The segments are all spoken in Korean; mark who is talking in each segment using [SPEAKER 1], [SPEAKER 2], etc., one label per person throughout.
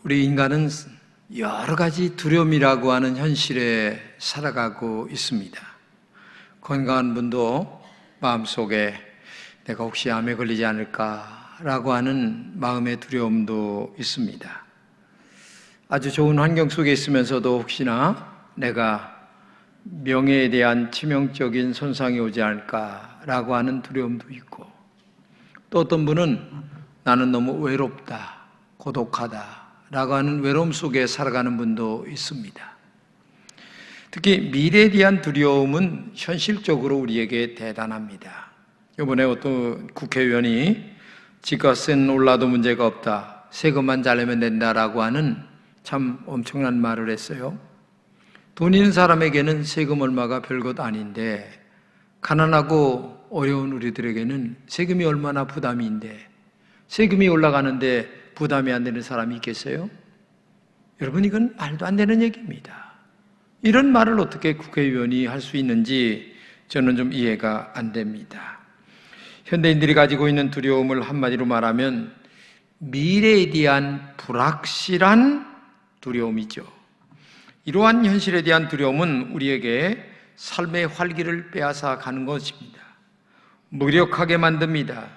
[SPEAKER 1] 우리 인간은 여러 가지 두려움이라고 하는 현실에 살아가고 있습니다. 건강한 분도 마음속에 내가 혹시 암에 걸리지 않을까라고 하는 마음의 두려움도 있습니다. 아주 좋은 환경 속에 있으면서도 혹시나 내가 명예에 대한 치명적인 손상이 오지 않을까라고 하는 두려움도 있고, 또 어떤 분은 나는 너무 외롭다, 고독하다 라고 하는 외로움 속에 살아가는 분도 있습니다. 특히 미래에 대한 두려움은 현실적으로 우리에게 대단합니다. 이번에 어떤 국회의원이 집값은 올라도 문제가 없다, 세금만 잘 내면 된다라고 하는 참 엄청난 말을 했어요. 돈 있는 사람에게는 세금 얼마가 별것 아닌데 가난하고 어려운 우리들에게는 세금이 얼마나 부담인데, 세금이 올라가는데 부담이 안 되는 사람이 있겠어요? 여러분, 이건 말도 안 되는 얘기입니다. 이런 말을 어떻게 국회의원이 할 수 있는지 저는 좀 이해가 안 됩니다. 현대인들이 가지고 있는 두려움을 한마디로 말하면 미래에 대한 불확실한 두려움이죠. 이러한 현실에 대한 두려움은 우리에게 삶의 활기를 빼앗아 가는 것입니다. 무력하게 만듭니다.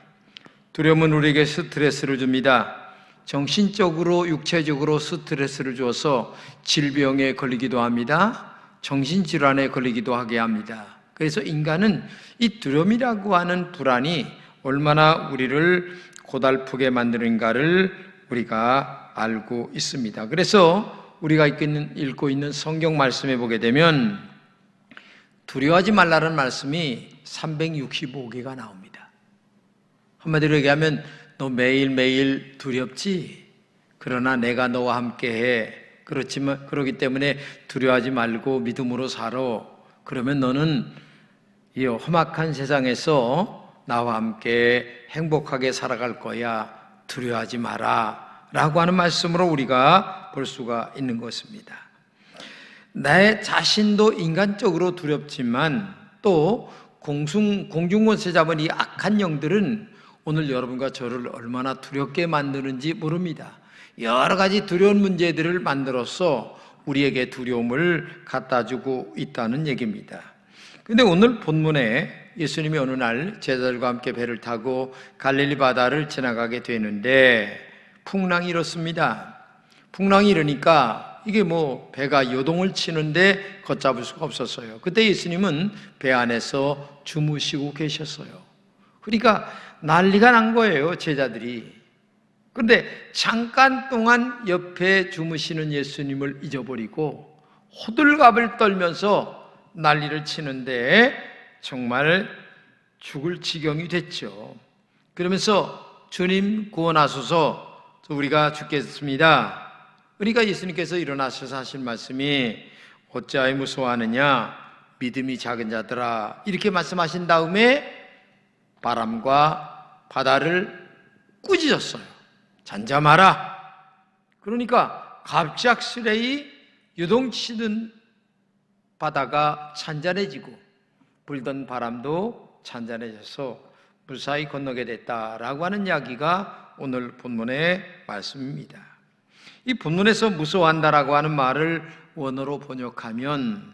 [SPEAKER 1] 두려움은 우리에게 스트레스를 줍니다. 정신적으로, 육체적으로 스트레스를 줘서 질병에 걸리기도 합니다. 정신질환에 걸리기도 하게 합니다. 그래서 인간은 이 두려움이라고 하는 불안이 얼마나 우리를 고달프게 만드는가를 우리가 알고 있습니다. 그래서 우리가 읽고 있는 성경 말씀에 보게 되면 두려워하지 말라는 말씀이 365개가 나옵니다. 한마디로 얘기하면 너 매일매일 두렵지? 그러나 내가 너와 함께해. 그렇기 때문에 두려워하지 말고 믿음으로 살아. 그러면 너는 이 험악한 세상에서 나와 함께 행복하게 살아갈 거야. 두려워하지 마라 라고 하는 말씀으로 우리가 볼 수가 있는 것입니다. 내 자신도 인간적으로 두렵지만 또 공중권세 잡은 이 악한 영들은 오늘 여러분과 저를 얼마나 두렵게 만드는지 모릅니다. 여러 가지 두려운 문제들을 만들어서 우리에게 두려움을 갖다 주고 있다는 얘기입니다. 그런데 오늘 본문에 예수님이 어느 날 제자들과 함께 배를 타고 갈릴리 바다를 지나가게 되는데 풍랑이 일었습니다. 풍랑이 일으니까 이게 배가 요동을 치는데 걷잡을 수가 없었어요. 그때 예수님은 배 안에서 주무시고 계셨어요. 그러니까 난리가 난 거예요, 제자들이. 그런데 잠깐 동안 옆에 주무시는 예수님을 잊어버리고 호들갑을 떨면서 난리를 치는데 정말 죽을 지경이 됐죠. 그러면서 주님 구원하소서, 우리가 죽겠습니다. 그러니까 예수님께서 일어나셔서 하신 말씀이 어찌하여 무서워하느냐, 믿음이 작은 자들아, 이렇게 말씀하신 다음에 바람과 바다를 꾸짖었어요. 잠잠하라. 그러니까 갑작스레 유동치는 바다가 잔잔해지고 불던 바람도 잔잔해져서 무사히 건너게 됐다라고 하는 이야기가 오늘 본문의 말씀입니다. 이 본문에서 무서워한다라고 하는 말을 원어로 번역하면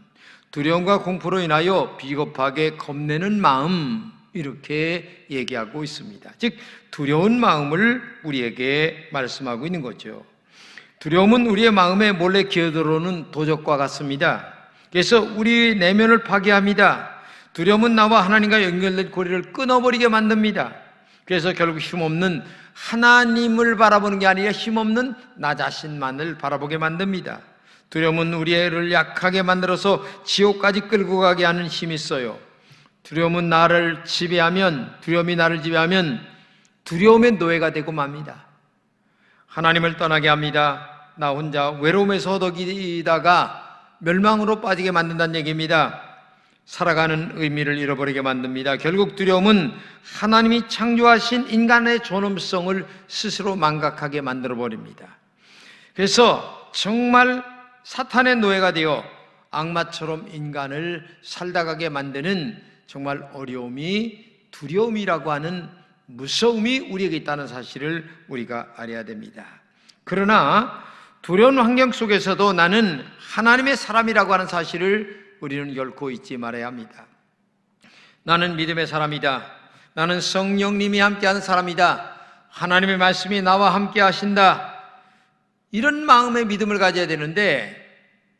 [SPEAKER 1] 두려움과 공포로 인하여 비겁하게 겁내는 마음, 이렇게 얘기하고 있습니다. 즉 두려운 마음을 우리에게 말씀하고 있는 거죠. 두려움은 우리의 마음에 몰래 기어들어오는 도적과 같습니다. 그래서 우리 내면을 파괴합니다. 두려움은 나와 하나님과 연결된 고리를 끊어버리게 만듭니다. 그래서 결국 힘없는 하나님을 바라보는 게 아니라 힘없는 나 자신만을 바라보게 만듭니다. 두려움은 우리를 약하게 만들어서 지옥까지 끌고 가게 하는 힘이 있어요. 두려움이 나를 지배하면 두려움의 노예가 되고 맙니다. 하나님을 떠나게 합니다. 나 혼자 외로움에서 허덕이다가 멸망으로 빠지게 만든다는 얘기입니다. 살아가는 의미를 잃어버리게 만듭니다. 결국 두려움은 하나님이 창조하신 인간의 존엄성을 스스로 망각하게 만들어버립니다. 그래서 정말 사탄의 노예가 되어 악마처럼 인간을 살다가게 만드는 정말 어려움이, 두려움이라고 하는 무서움이 우리에게 있다는 사실을 우리가 알아야 됩니다. 그러나 두려운 환경 속에서도 나는 하나님의 사람이라고 하는 사실을 우리는 결코 잊지 말아야 합니다. 나는 믿음의 사람이다. 나는 성령님이 함께하는 사람이다. 하나님의 말씀이 나와 함께 하신다. 이런 마음의 믿음을 가져야 되는데,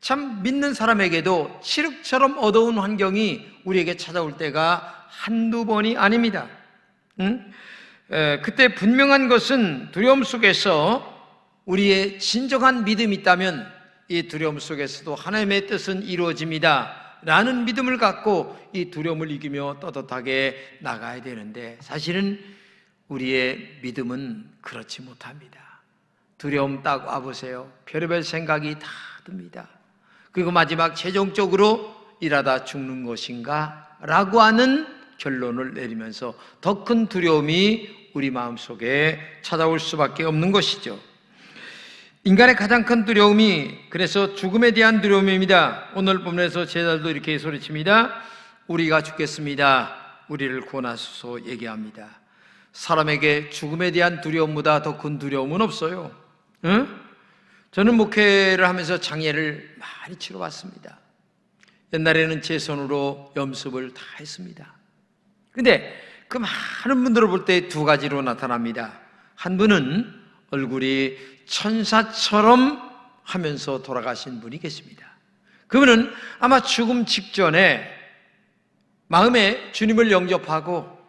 [SPEAKER 1] 참 믿는 사람에게도 칠흑처럼 어두운 환경이 우리에게 찾아올 때가 한두 번이 아닙니다. 그때 분명한 것은 두려움 속에서 우리의 진정한 믿음이 있다면 이 두려움 속에서도 하나님의 뜻은 이루어집니다 라는 믿음을 갖고 이 두려움을 이기며 떳떳하게 나가야 되는데, 사실은 우리의 믿음은 그렇지 못합니다. 두려움 딱 와보세요. 별의별 생각이 다 듭니다. 그리고 마지막 최종적으로 이러다 죽는 것인가 라고 하는 결론을 내리면서 더 큰 두려움이 우리 마음속에 찾아올 수밖에 없는 것이죠. 인간의 가장 큰 두려움이 그래서 죽음에 대한 두려움입니다. 오늘 본문에서 제자들도 이렇게 소리칩니다. 우리가 죽겠습니다. 우리를 구원하소서 얘기합니다. 사람에게 죽음에 대한 두려움보다 더 큰 두려움은 없어요. 저는 목회를 하면서 장례를 많이 치러봤습니다. 옛날에는 제 손으로 염습을 다 했습니다. 근데 그 많은 분들을 볼 때 두 가지로 나타납니다. 한 분은 얼굴이 천사처럼 하면서 돌아가신 분이 계십니다. 그분은 아마 죽음 직전에 마음에 주님을 영접하고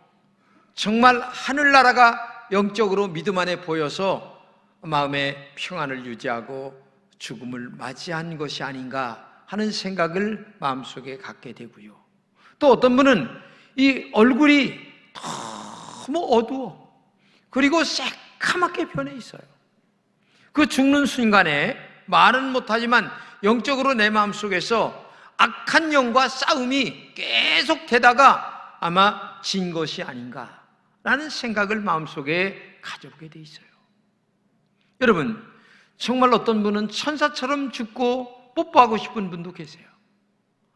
[SPEAKER 1] 정말 하늘나라가 영적으로 믿음 안에 보여서 마음의 평안을 유지하고 죽음을 맞이한 것이 아닌가 하는 생각을 마음속에 갖게 되고요. 또 어떤 분은 이 얼굴이 너무 어두워, 그리고 새카맣게 변해 있어요. 그 죽는 순간에 말은 못하지만 영적으로 내 마음속에서 악한 영과 싸움이 계속 되다가 아마 진 것이 아닌가라는 생각을 마음속에 가져오게 돼 있어요. 여러분, 정말 어떤 분은 천사처럼 죽고 뽀뽀하고 싶은 분도 계세요.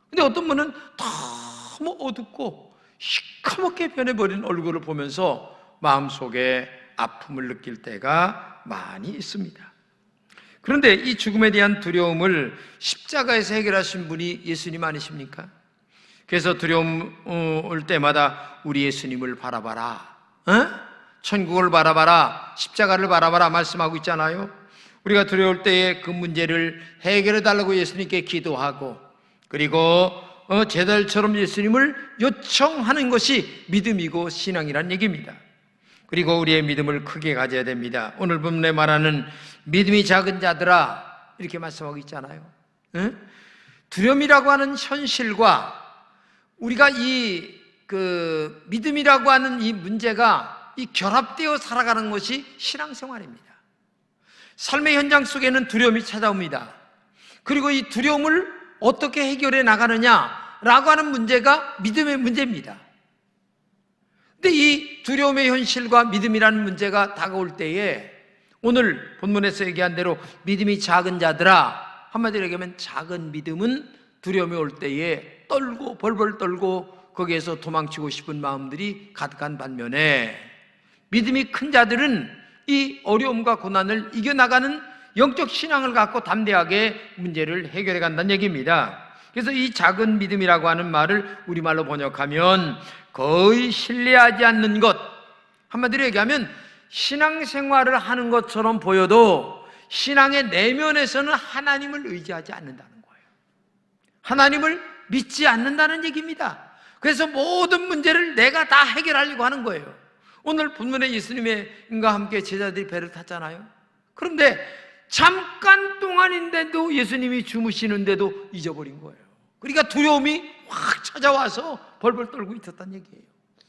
[SPEAKER 1] 근데 어떤 분은 너무 어둡고 시커멓게 변해버린 얼굴을 보면서 마음속에 아픔을 느낄 때가 많이 있습니다. 그런데 이 죽음에 대한 두려움을 십자가에서 해결하신 분이 예수님 아니십니까? 그래서 두려움 올 때마다 우리 예수님을 바라봐라, 천국을 바라봐라, 십자가를 바라봐라 말씀하고 있잖아요. 우리가 두려울 때에 그 문제를 해결해 달라고 예수님께 기도하고, 그리고 제자들처럼 예수님을 요청하는 것이 믿음이고 신앙이란 얘기입니다. 그리고 우리의 믿음을 크게 가져야 됩니다. 오늘 본문에 말하는 믿음이 작은 자들아 이렇게 말씀하고 있잖아요. 두려움이라고 하는 현실과 우리가 이 믿음이라고 하는 이 문제가 이 결합되어 살아가는 것이 신앙생활입니다. 삶의 현장 속에는 두려움이 찾아옵니다. 그리고 이 두려움을 어떻게 해결해 나가느냐라고 하는 문제가 믿음의 문제입니다. 근데 이 두려움의 현실과 믿음이라는 문제가 다가올 때에 오늘 본문에서 얘기한 대로 믿음이 작은 자들아, 한마디로 얘기하면 작은 믿음은 두려움이 올 때에 떨고 벌벌 떨고 거기에서 도망치고 싶은 마음들이 가득한 반면에, 믿음이 큰 자들은 이 어려움과 고난을 이겨나가는 영적 신앙을 갖고 담대하게 문제를 해결해 간다는 얘기입니다. 그래서 이 작은 믿음이라고 하는 말을 우리말로 번역하면 거의 신뢰하지 않는 것, 한마디로 얘기하면 신앙생활을 하는 것처럼 보여도 신앙의 내면에서는 하나님을 의지하지 않는다는 거예요. 하나님을 믿지 않는다는 얘기입니다. 그래서 모든 문제를 내가 다 해결하려고 하는 거예요. 오늘 본문에 예수님과 함께 제자들이 배를 탔잖아요. 그런데 잠깐 동안인데도 예수님이 주무시는데도 잊어버린 거예요. 그러니까 두려움이 확 찾아와서 벌벌 떨고 있었다는 얘기예요.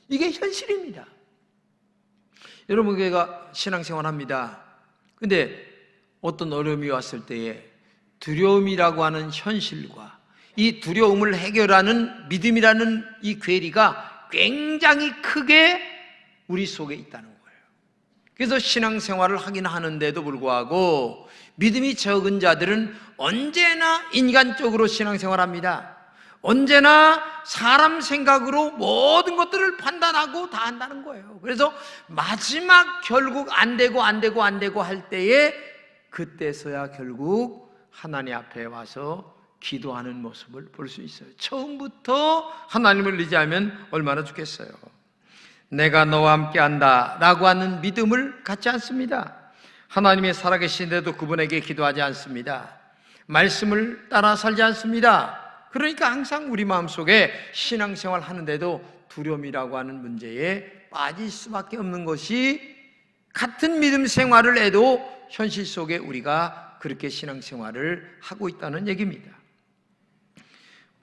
[SPEAKER 1] 이게 현실입니다. 여러분, 우리가 신앙생활 합니다. 근데 어떤 어려움이 왔을 때에 두려움이라고 하는 현실과 이 두려움을 해결하는 믿음이라는 이 괴리가 굉장히 크게 우리 속에 있다는 거예요. 그래서 신앙생활을 하긴 하는데도 불구하고 믿음이 적은 자들은 언제나 인간적으로 신앙생활합니다. 언제나 사람 생각으로 모든 것들을 판단하고 다 한다는 거예요. 그래서 마지막 결국 안 되고 할 때에 그때서야 결국 하나님 앞에 와서 기도하는 모습을 볼 수 있어요. 처음부터 하나님을 의지하면 얼마나 좋겠어요. 내가 너와 함께 한다 라고 하는 믿음을 갖지 않습니다. 하나님의 살아계신데도 그분에게 기도하지 않습니다. 말씀을 따라 살지 않습니다. 그러니까 항상 우리 마음속에 신앙생활 하는데도 두려움이라고 하는 문제에 빠질 수밖에 없는 것이, 같은 믿음 생활을 해도 현실 속에 우리가 그렇게 신앙생활을 하고 있다는 얘기입니다.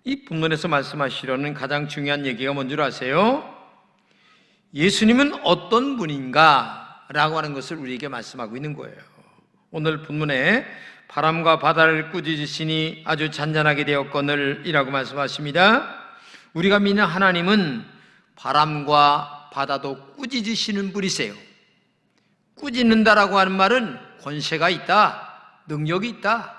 [SPEAKER 1] 이 본문에서 말씀하시려는 가장 중요한 얘기가 뭔 줄 아세요? 예수님은 어떤 분인가 라고 하는 것을 우리에게 말씀하고 있는 거예요. 오늘 본문에 바람과 바다를 꾸짖으시니 아주 잔잔하게 되었거늘 이라고 말씀하십니다. 우리가 믿는 하나님은 바람과 바다도 꾸짖으시는 분이세요. 꾸짖는다라고 하는 말은 권세가 있다, 능력이 있다,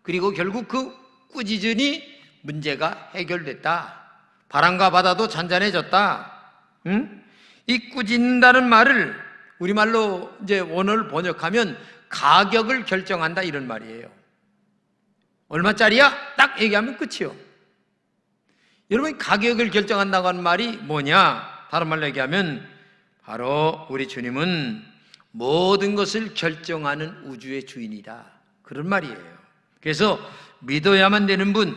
[SPEAKER 1] 그리고 결국 그 꾸짖으니 문제가 해결됐다, 바람과 바다도 잔잔해졌다. 이 꾸짖는다는 말을 우리말로 이제 원어를 번역하면 가격을 결정한다 이런 말이에요. 얼마짜리야? 딱 얘기하면 끝이요. 여러분, 가격을 결정한다고 하는 말이 뭐냐? 다른 말로 얘기하면 바로 우리 주님은 모든 것을 결정하는 우주의 주인이다, 그런 말이에요. 그래서 믿어야만 되는 분,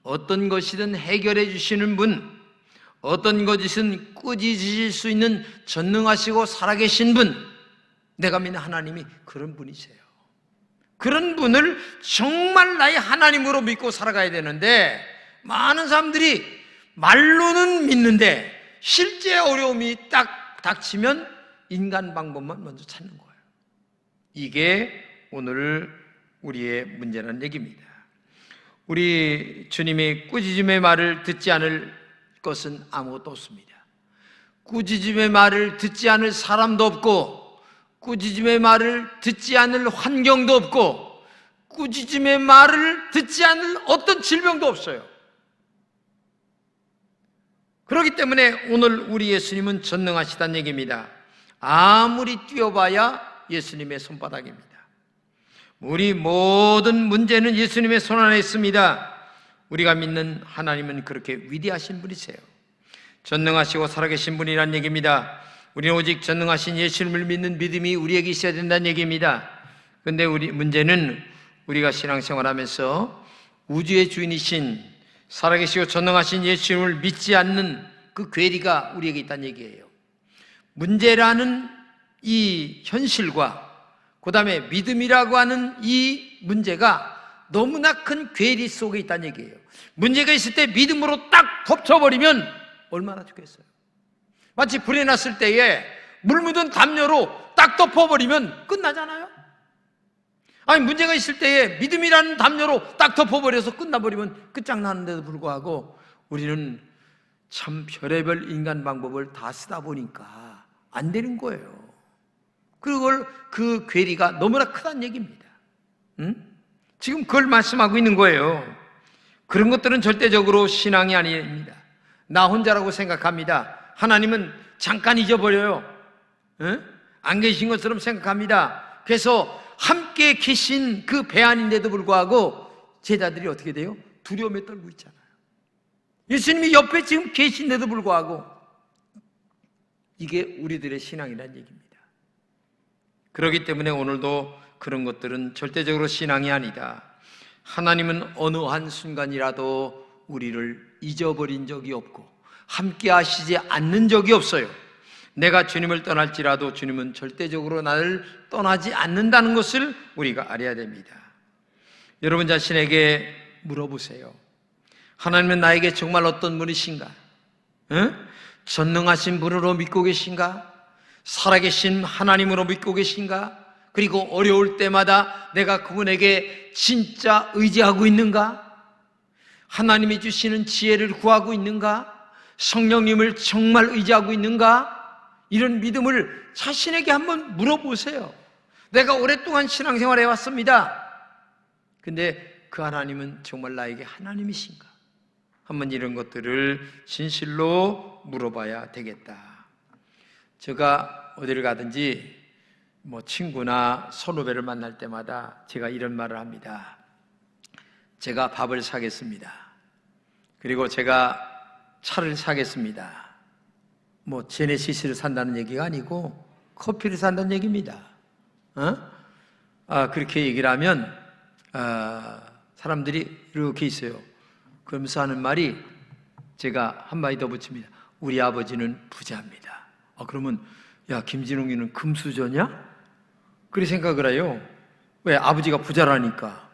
[SPEAKER 1] 어떤 것이든 해결해 주시는 분, 어떤 것이든 꾸짖으실 수 있는 전능하시고 살아계신 분, 내가 믿는 하나님이 그런 분이세요. 그런 분을 정말 나의 하나님으로 믿고 살아가야 되는데, 많은 사람들이 말로는 믿는데 실제 어려움이 딱 닥치면 인간 방법만 먼저 찾는 거예요. 이게 오늘 우리의 문제라는 얘기입니다. 우리 주님이 꾸짖음의 말을 듣지 않을 것은 아무것도 없습니다. 꾸짖음의 말을 듣지 않을 사람도 없고, 꾸짖음의 말을 듣지 않을 환경도 없고, 꾸짖음의 말을 듣지 않을 어떤 질병도 없어요. 그렇기 때문에 오늘 우리 예수님은 전능하시다는 얘기입니다. 아무리 뛰어봐야 예수님의 손바닥입니다. 우리 모든 문제는 예수님의 손 안에 있습니다. 우리가 믿는 하나님은 그렇게 위대하신 분이세요. 전능하시고 살아계신 분이란 얘기입니다. 우리는 오직 전능하신 예수님을 믿는 믿음이 우리에게 있어야 된다는 얘기입니다. 그런데 우리 문제는 우리가 신앙생활하면서 우주의 주인이신 살아계시고 전능하신 예수님을 믿지 않는 그 괴리가 우리에게 있다는 얘기예요. 문제라는 이 현실과 그 다음에 믿음이라고 하는 이 문제가 너무나 큰 괴리 속에 있다는 얘기예요. 문제가 있을 때 믿음으로 딱 덮쳐버리면 얼마나 좋겠어요. 마치 불이 났을 때에 물 묻은 담요로 딱 덮어버리면 끝나잖아요. 아니, 문제가 있을 때에 믿음이라는 담요로 딱 덮어버려서 끝나버리면 끝장나는데도 불구하고 우리는 참 별의별 인간 방법을 다 쓰다 보니까 안 되는 거예요. 그걸 그 괴리가 너무나 크다는 얘기입니다. 지금 그걸 말씀하고 있는 거예요. 그런 것들은 절대적으로 신앙이 아닙니다. 나 혼자라고 생각합니다. 하나님은 잠깐 잊어버려요. 안 계신 것처럼 생각합니다. 그래서 함께 계신 그 배 안인데도 불구하고 제자들이 어떻게 돼요? 두려움에 떨고 있잖아요. 예수님이 옆에 지금 계신데도 불구하고. 이게 우리들의 신앙이라는 얘기입니다. 그렇기 때문에 오늘도 그런 것들은 절대적으로 신앙이 아니다. 하나님은 어느 한순간이라도 우리를 잊어버린 적이 없고 함께 하시지 않는 적이 없어요. 내가 주님을 떠날지라도 주님은 절대적으로 나를 떠나지 않는다는 것을 우리가 알아야 됩니다. 여러분 자신에게 물어보세요. 하나님은 나에게 정말 어떤 분이신가? 전능하신 분으로 믿고 계신가? 살아계신 하나님으로 믿고 계신가? 그리고 어려울 때마다 내가 그분에게 진짜 의지하고 있는가? 하나님이 주시는 지혜를 구하고 있는가? 성령님을 정말 의지하고 있는가? 이런 믿음을 자신에게 한번 물어보세요. 내가 오랫동안 신앙생활 해왔습니다. 근데 그 하나님은 정말 나에게 하나님이신가? 한번 이런 것들을 진실로 물어봐야 되겠다. 제가 어디를 가든지 친구나 선후배를 만날 때마다 제가 이런 말을 합니다. 제가 밥을 사겠습니다. 그리고 제가 차를 사겠습니다. 제네시스를 산다는 얘기가 아니고 커피를 산다는 얘기입니다. 그렇게 얘기를 하면 사람들이 이렇게 있어요. 그러면서 하는 말이, 제가 한마디 더 붙입니다. 우리 아버지는 부자입니다. 그러면 야, 김진웅이는 금수저냐? 그렇게 생각을 해요. 왜? 아버지가 부자라니까.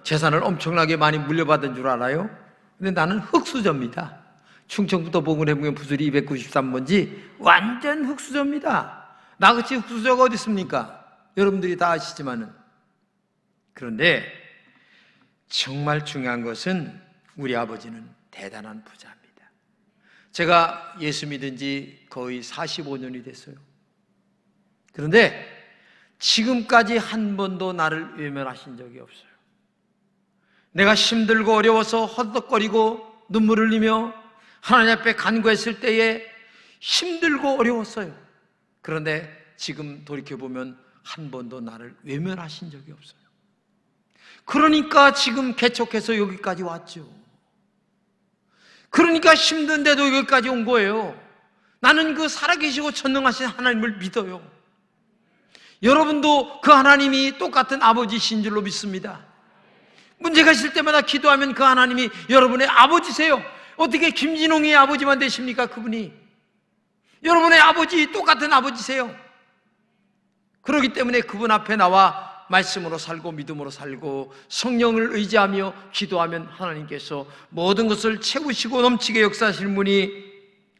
[SPEAKER 1] 재산을 엄청나게 많이 물려받은 줄 알아요? 근데 나는 흙수저입니다. 충청부터 봉은해보면 부술이 293번지 완전 흙수저입니다. 나같이 흙수저가 어디 있습니까? 여러분들이 다 아시지만은. 그런데 정말 중요한 것은 우리 아버지는 대단한 부자입니다. 제가 예수 믿은 지 거의 45년이 됐어요. 그런데 지금까지 한 번도 나를 외면하신 적이 없어요. 내가 힘들고 어려워서 허덕거리고 눈물 흘리며 하나님 앞에 간구했을 때에 힘들고 어려웠어요. 그런데 지금 돌이켜보면 한 번도 나를 외면하신 적이 없어요. 그러니까 지금 개척해서 여기까지 왔죠. 그러니까 힘든데도 여기까지 온 거예요. 나는 그 살아계시고 전능하신 하나님을 믿어요. 여러분도 그 하나님이 똑같은 아버지신 줄로 믿습니다. 문제가 있을 때마다 기도하면 그 하나님이 여러분의 아버지세요. 어떻게 김진홍의 아버지만 되십니까? 그분이 여러분의 아버지, 똑같은 아버지세요. 그렇기 때문에 그분 앞에 나와 말씀으로 살고 믿음으로 살고 성령을 의지하며 기도하면 하나님께서 모든 것을 채우시고 넘치게 역사하실 분이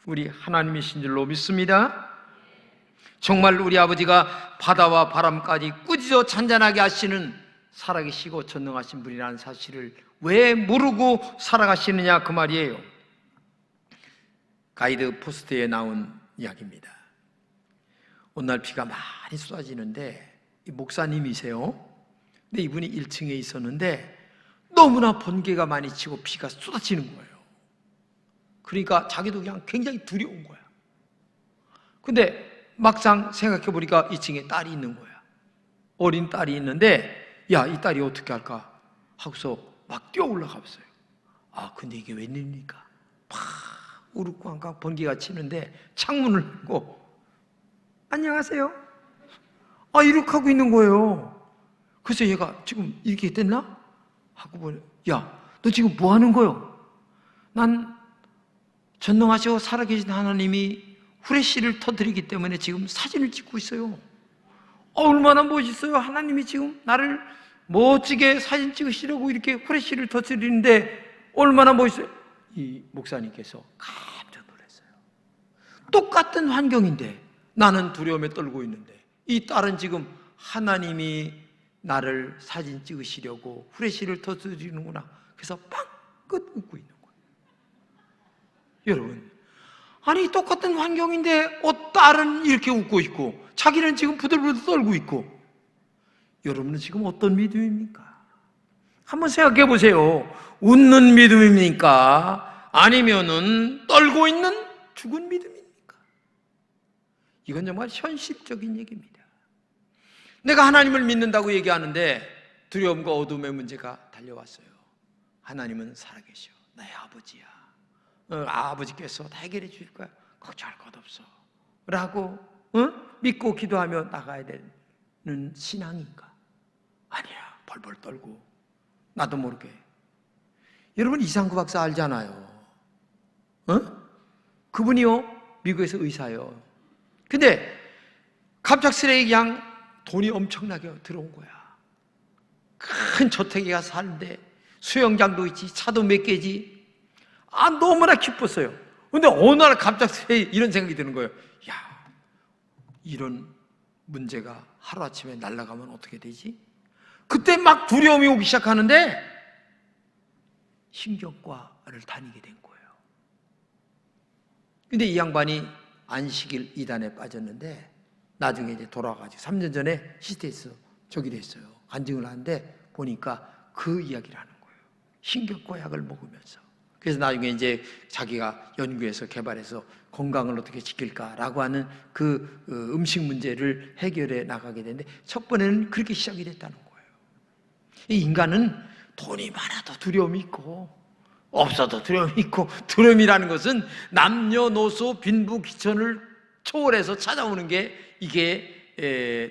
[SPEAKER 1] 우리 하나님이신 줄로 믿습니다. 정말 우리 아버지가 바다와 바람까지 꾸짖어 잔잔하게 하시는 살아계시고 전능하신 분이라는 사실을 왜 모르고 살아가시느냐, 그 말이에요. 가이드 포스트에 나온 이야기입니다. 어느 날 비가 많이 쏟아지는데 이 목사님이세요. 근데 이분이 1층에 있었는데 너무나 번개가 많이 치고 비가 쏟아지는 거예요. 그러니까 자기도 그냥 굉장히 두려운 거야. 근데 막상 생각해 보니까 2층에 딸이 있는 거야. 어린 딸이 있는데 야, 이 딸이 어떻게 할까 하고서 막 뛰어 올라가 봤어요. 근데 이게 웬일입니까? 막 우르꽝꽝 번개가 치는데 창문을 열고 안녕하세요. 이렇게 하고 있는 거예요. 그래서 얘가 지금 이렇게 됐나? 하고 보니, 야, 너 지금 뭐 하는 거요? 난 전능하시고 살아계신 하나님이 후레쉬를 터뜨리기 때문에 지금 사진을 찍고 있어요. 얼마나 멋있어요. 하나님이 지금 나를 멋지게 사진 찍으시려고 이렇게 후레쉬를 터뜨리는데 얼마나 멋있어요. 이 목사님께서 깜짝 놀랐어요. 똑같은 환경인데 나는 두려움에 떨고 있는데 이 딸은 지금 하나님이 나를 사진 찍으시려고 후레쉬를 터뜨리는구나. 그래서 빵긋 웃고 있는 거예요. 여러분, 아니 똑같은 환경인데 딸은 이렇게 웃고 있고 자기는 지금 부들부들 떨고 있고, 여러분은 지금 어떤 믿음입니까? 한번 생각해 보세요. 웃는 믿음입니까? 아니면은 떨고 있는 죽은 믿음입니까? 이건 정말 현실적인 얘기입니다. 내가 하나님을 믿는다고 얘기하는데 두려움과 어둠의 문제가 달려왔어요. 하나님은 살아계셔. 나의 아버지야. 아버지께서 다 해결해 주실 거야. 걱정할 것 없어. 라고 믿고 기도하며 나가야 되는 신앙인가? 아니야. 벌벌 떨고 나도 모르게. 여러분 이상구 박사 알잖아요. 그분이요 미국에서 의사예요. 근데 갑작스레 그냥 돈이 엄청나게 들어온 거야. 큰 저택에 가서 사는데 수영장도 있지, 차도 몇 개지. 너무나 기뻤어요. 근데 어느 날 갑자기 이런 생각이 드는 거예요. 야, 이런 문제가 하루아침에 날아가면 어떻게 되지? 그때 막 두려움이 오기 시작하는데 신경과를 다니게 된 거예요. 근데 이 양반이 안식일 이단에 빠졌는데 나중에 이제 돌아와가지고 3년 전에 시스테에서 저기 됐어요. 간증을 하는데 보니까 그 이야기를 하는 거예요. 신경과 약을 먹으면서 그래서 나중에 이제 자기가 연구해서 개발해서 건강을 어떻게 지킬까라고 하는 그 음식 문제를 해결해 나가게 되는데, 첫 번에는 그렇게 시작이 됐다는 거예요. 이 인간은 돈이 많아도 두려움이 있고 없어도 두려움이 있고, 두려움이라는 것은 남녀노소 빈부귀천을 초월해서 찾아오는 게 이게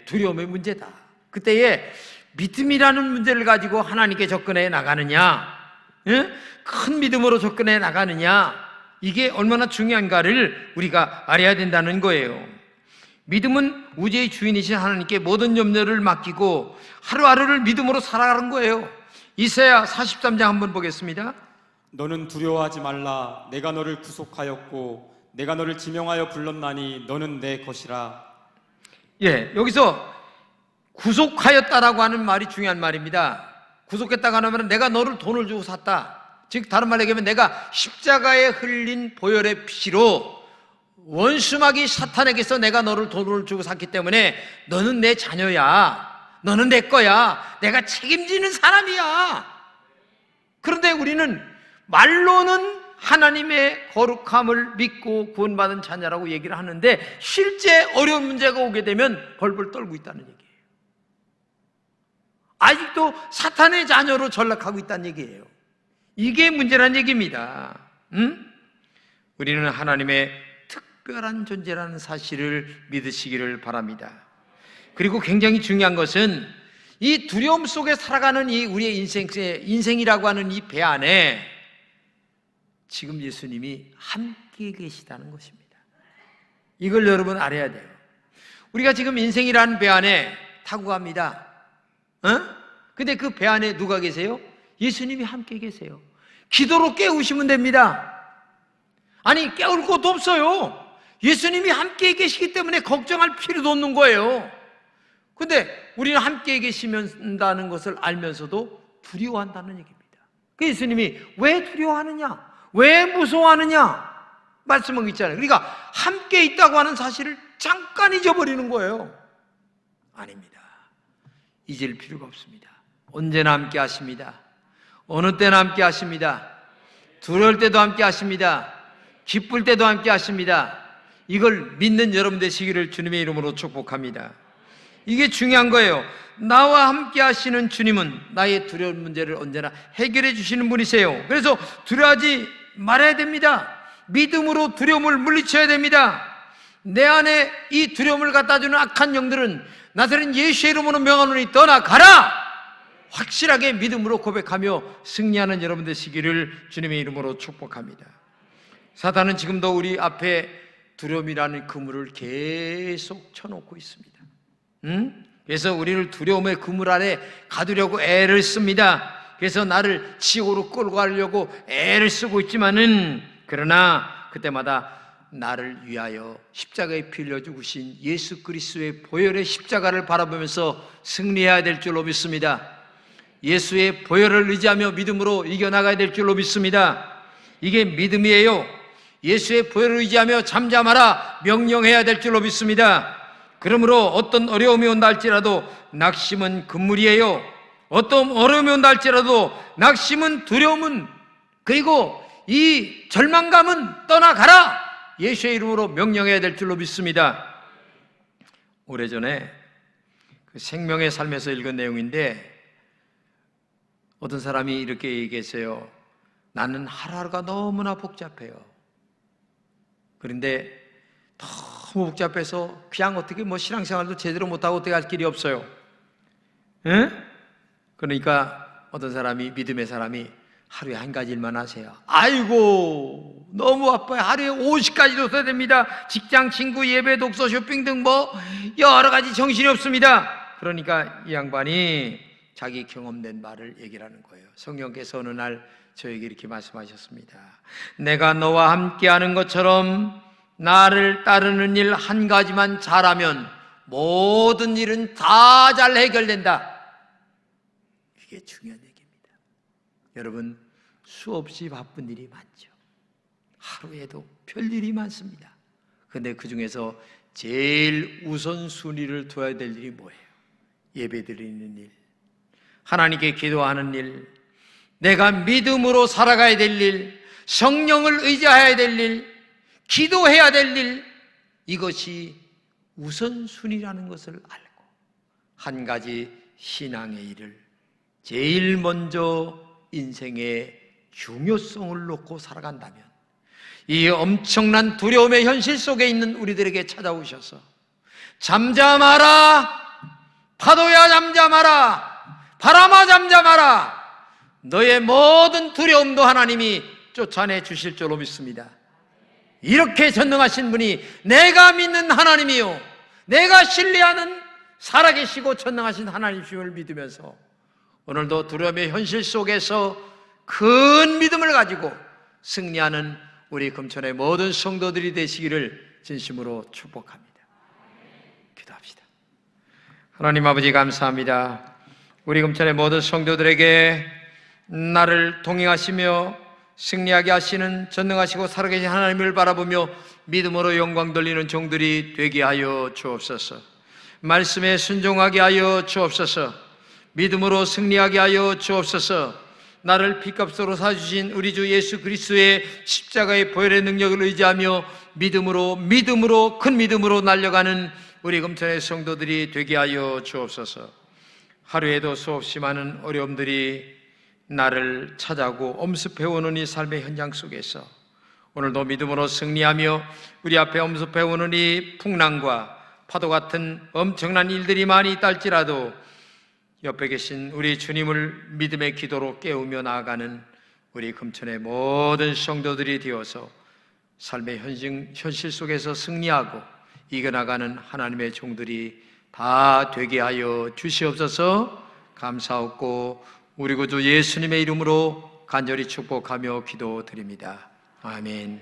[SPEAKER 1] 두려움의 문제다. 그때에 믿음이라는 문제를 가지고 하나님께 접근해 나가느냐, 큰 믿음으로 접근해 나가느냐, 이게 얼마나 중요한가를 우리가 알아야 된다는 거예요. 믿음은 우주의 주인이신 하나님께 모든 염려를 맡기고 하루하루를 믿음으로 살아가는 거예요. 이사야 43장 한번 보겠습니다.
[SPEAKER 2] 너는 두려워하지 말라. 내가 너를 구속하였고 내가 너를 지명하여 불렀나니 너는 내 것이라.
[SPEAKER 1] 여기서 구속하였다라고 하는 말이 중요한 말입니다. 구속했다고 하는 말은 내가 너를 돈을 주고 샀다. 즉 다른 말로 얘기하면 내가 십자가에 흘린 보혈의 피로 원수마귀 사탄에게서 내가 너를 돈을 주고 샀기 때문에 너는 내 자녀야, 너는 내 거야, 내가 책임지는 사람이야. 그런데 우리는 말로는 하나님의 거룩함을 믿고 구원받은 자녀라고 얘기를 하는데 실제 어려운 문제가 오게 되면 벌벌 떨고 있다는 얘기예요. 아직도 사탄의 자녀로 전락하고 있다는 얘기예요. 이게 문제란 얘기입니다. 우리는 하나님의 특별한 존재라는 사실을 믿으시기를 바랍니다. 그리고 굉장히 중요한 것은 이 두려움 속에 살아가는 이 우리의 인생이라고 하는 이 배 안에 지금 예수님이 함께 계시다는 것입니다. 이걸 여러분 알아야 돼요. 우리가 지금 인생이라는 배 안에 타고 갑니다. 근데 그 배 안에 누가 계세요? 예수님이 함께 계세요. 기도로 깨우시면 됩니다. 아니, 깨울 것도 없어요. 예수님이 함께 계시기 때문에 걱정할 필요도 없는 거예요. 근데 우리는 함께 계시다는 것을 알면서도 두려워한다는 얘기입니다. 그 예수님이 왜 두려워하느냐? 왜 무서워하느냐? 말씀하고 있잖아요. 그러니까 함께 있다고 하는 사실을 잠깐 잊어버리는 거예요. 아닙니다. 잊을 필요가 없습니다. 언제나 함께 하십니다. 어느 때나 함께 하십니다. 두려울 때도 함께 하십니다. 기쁠 때도 함께 하십니다. 이걸 믿는 여러분 되시기를 주님의 이름으로 축복합니다. 이게 중요한 거예요. 나와 함께 하시는 주님은 나의 두려운 문제를 언제나 해결해 주시는 분이세요. 그래서 두려워하지 말아야 됩니다. 믿음으로 두려움을 물리쳐야 됩니다. 내 안에 이 두려움을 갖다 주는 악한 영들은 나사렛 예수의 이름으로 명하노니 떠나가라! 확실하게 믿음으로 고백하며 승리하는 여러분 되시기를 주님의 이름으로 축복합니다. 사탄은 지금도 우리 앞에 두려움이라는 그물을 계속 쳐놓고 있습니다. 그래서 우리를 두려움의 그물 아래 가두려고 애를 씁니다. 그래서 나를 지옥으로 끌고 가려고 애를 쓰고 있지만은, 그러나 그때마다 나를 위하여 십자가에 피 흘려 죽으신 예수 그리스도의 보혈의 십자가를 바라보면서 승리해야 될 줄로 믿습니다. 예수의 보혈을 의지하며 믿음으로 이겨나가야 될 줄로 믿습니다. 이게 믿음이에요. 예수의 보혈을 의지하며 잠잠하라 명령해야 될 줄로 믿습니다. 그러므로 어떤 어려움이 온다 할지라도 낙심은 금물이에요. 어떤 어려움이 온다 할지라도 낙심은, 두려움은, 그리고 이 절망감은 떠나가라! 예수의 이름으로 명령해야 될 줄로 믿습니다. 오래전에 그 생명의 삶에서 읽은 내용인데 어떤 사람이 이렇게 얘기했어요. 나는 하루하루가 너무나 복잡해요. 그런데 너무 복잡해서 그냥 어떻게 신앙생활도 제대로 못하고 어떻게 할 길이 없어요. 그러니까 어떤 사람이, 믿음의 사람이 하루에 한 가지 일만 하세요. 아이고 너무 아파요. 하루에 50가지도 써야 됩니다. 직장, 친구, 예배, 독서, 쇼핑 등 여러 가지 정신이 없습니다. 그러니까 이 양반이 자기 경험된 말을 얘기를 하는 거예요. 성령께서 어느 날 저에게 이렇게 말씀하셨습니다. 내가 너와 함께하는 것처럼 나를 따르는 일 한 가지만 잘하면 모든 일은 다 잘 해결된다. 이게 중요한 얘기입니다. 여러분, 수없이 바쁜 일이 많죠. 하루에도 별일이 많습니다. 그런데 그 중에서 제일 우선순위를 둬야 될 일이 뭐예요? 예배드리는 일, 하나님께 기도하는 일, 내가 믿음으로 살아가야 될 일, 성령을 의지해야 될 일, 기도해야 될 일, 이것이 우선순위라는 것을 알고 한 가지 신앙의 일을 제일 먼저 인생의 중요성을 놓고 살아간다면 이 엄청난 두려움의 현실 속에 있는 우리들에게 찾아오셔서 잠잠하라, 파도야 잠잠하라, 바람아 잠잠하라, 너의 모든 두려움도 하나님이 쫓아내 주실 줄로 믿습니다. 이렇게 전능하신 분이 내가 믿는 하나님이요, 내가 신뢰하는 살아계시고 전능하신 하나님이심을 믿으면서 오늘도 두려움의 현실 속에서 큰 믿음을 가지고 승리하는 우리 금천의 모든 성도들이 되시기를 진심으로 축복합니다. 기도합시다. 하나님 아버지 감사합니다. 우리 금천의 모든 성도들에게 나를 동행하시며 승리하게 하시는 전능하시고 살아계신 하나님을 바라보며 믿음으로 영광 돌리는 종들이 되게 하여 주옵소서. 말씀에 순종하게 하여 주옵소서. 믿음으로 승리하게 하여 주옵소서. 나를 피값으로 사주신 우리 주 예수 그리스도의 십자가의 보혈의 능력을 의지하며 믿음으로 큰 믿음으로 날려가는 우리 금천의 성도들이 되게 하여 주옵소서. 하루에도 수없이 많은 어려움들이 나를 찾아오고 엄습해오는 이 삶의 현장 속에서 오늘도 믿음으로 승리하며 우리 앞에 엄습해오는 이 풍랑과 파도 같은 엄청난 일들이 많이 있달지라도 옆에 계신 우리 주님을 믿음의 기도로 깨우며 나아가는 우리 금천의 모든 성도들이 되어서 삶의 현실 속에서 승리하고 이겨나가는 하나님의 종들이 다 되게 하여 주시옵소서. 감사하고 우리 구주 예수님의 이름으로 간절히 축복하며 기도드립니다. 아멘.